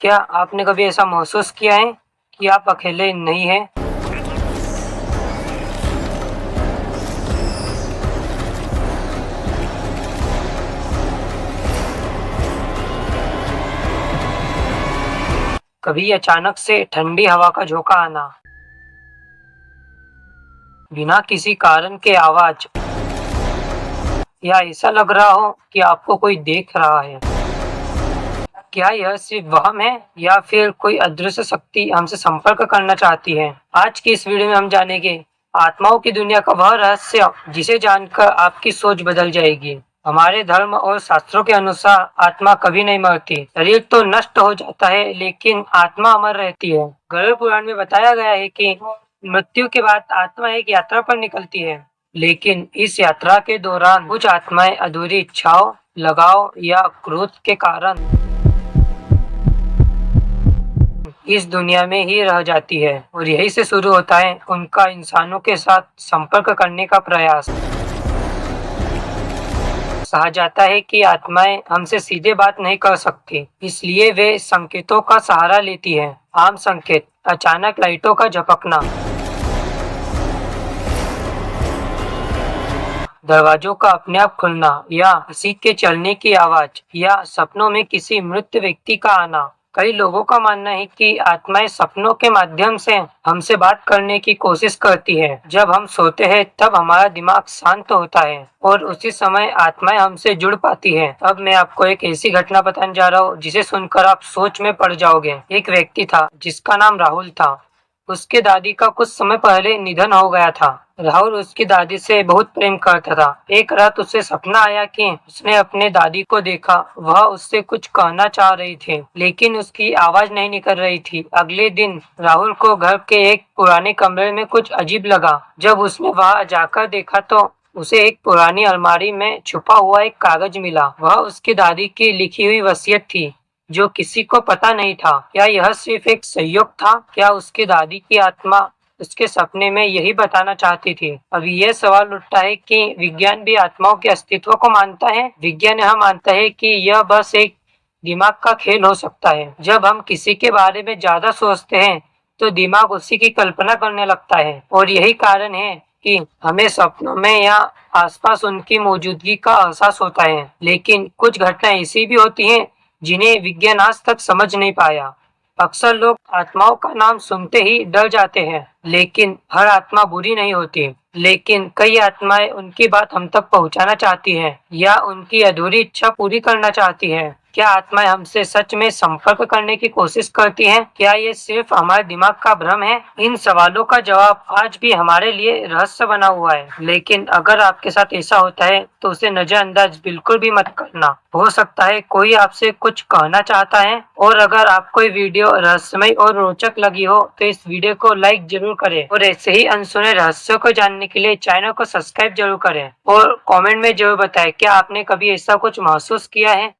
क्या आपने कभी ऐसा महसूस किया है कि आप अकेले नहीं हैं? कभी अचानक से ठंडी हवा का झोंका आना, बिना किसी कारण के आवाज, या ऐसा लग रहा हो कि आपको कोई देख रहा है। क्या यह सिर्फ वहम है या फिर कोई अदृश्य शक्ति हमसे संपर्क करना चाहती है? आज की इस वीडियो में हम जानेंगे आत्माओं की दुनिया का वह रहस्य जिसे जानकर आपकी सोच बदल जाएगी। हमारे धर्म और शास्त्रों के अनुसार आत्मा कभी नहीं मरती। शरीर तो नष्ट हो जाता है लेकिन आत्मा अमर रहती है। गरुड़ पुराण में बताया गया है कि मृत्यु के बाद आत्मा एक यात्रा पर निकलती है, लेकिन इस यात्रा के दौरान कुछ आत्माएं अधूरी इच्छाओं, लगाव या क्रोध के कारण इस दुनिया में ही रह जाती है और यही से शुरू होता है उनका इंसानों के साथ संपर्क करने का प्रयास। कहा जाता है कि आत्माएं हमसे सीधे बात नहीं कर सकती, इसलिए वे संकेतों का सहारा लेती हैं। आम संकेत: अचानक लाइटों का झपकना, दरवाजों का अपने आप खुलना, या किसी के चलने की आवाज, या सपनों में किसी मृत व्यक्ति का आना। कई लोगों का मानना है कि आत्माएं सपनों के माध्यम से हमसे बात करने की कोशिश करती है। जब हम सोते हैं तब हमारा दिमाग शांत होता है और उसी समय आत्माएं हमसे जुड़ पाती है। अब मैं आपको एक ऐसी घटना बताने जा रहा हूँ जिसे सुनकर आप सोच में पड़ जाओगे। एक व्यक्ति था जिसका नाम राहुल था। उसके दादी का कुछ समय पहले निधन हो गया था। राहुल उसकी दादी से बहुत प्रेम करता था। एक रात उसे सपना आया कि उसने अपने दादी को देखा। वह उससे कुछ कहना चाह रही थी लेकिन उसकी आवाज नहीं निकल रही थी। अगले दिन राहुल को घर के एक पुराने कमरे में कुछ अजीब लगा। जब उसने वहां जाकर देखा तो उसे एक पुरानी अलमारी में छुपा हुआ एक कागज मिला। वह उसकी दादी की लिखी हुई वसीयत थी जो किसी को पता नहीं था। क्या यह सिर्फ एक संयोग था? क्या उसकी दादी की आत्मा उसके सपने में यही बताना चाहती थी? अब यह सवाल उठता है कि विज्ञान भी आत्माओं के अस्तित्व को मानता है। विज्ञान यह मानता है कि यह बस एक दिमाग का खेल हो सकता है। जब हम किसी के बारे में ज्यादा सोचते हैं तो दिमाग उसी की कल्पना करने लगता है और यही कारण है कि हमें सपनों में या आसपास उनकी मौजूदगी का एहसास होता है। लेकिन कुछ घटनाएं ऐसी भी होती हैं जिन्हें विज्ञान आज तक समझ नहीं पाया। अक्सर लोग आत्माओं का नाम सुनते ही डर जाते हैं, लेकिन हर आत्मा बुरी नहीं होती। लेकिन कई आत्माएं उनकी बात हम तक पहुंचाना चाहती हैं या उनकी अधूरी इच्छा पूरी करना चाहती हैं। क्या आत्माएं हमसे सच में संपर्क करने की कोशिश करती हैं? क्या ये सिर्फ हमारे दिमाग का भ्रम है? इन सवालों का जवाब आज भी हमारे लिए रहस्य बना हुआ है। लेकिन अगर आपके साथ ऐसा होता है तो उसे नजरअंदाज बिल्कुल भी मत करना। हो सकता है कोई आपसे कुछ कहना चाहता है। और अगर आपको ये वीडियो रहस्यमय और रोचक लगी हो तो इस वीडियो को लाइक जरूर करें और ऐसे ही अनसुने रहस्यों को जानने के लिए चैनल को सब्सक्राइब जरूर करें और कमेंट में जरूर बताएं क्या आपने कभी ऐसा कुछ महसूस किया है।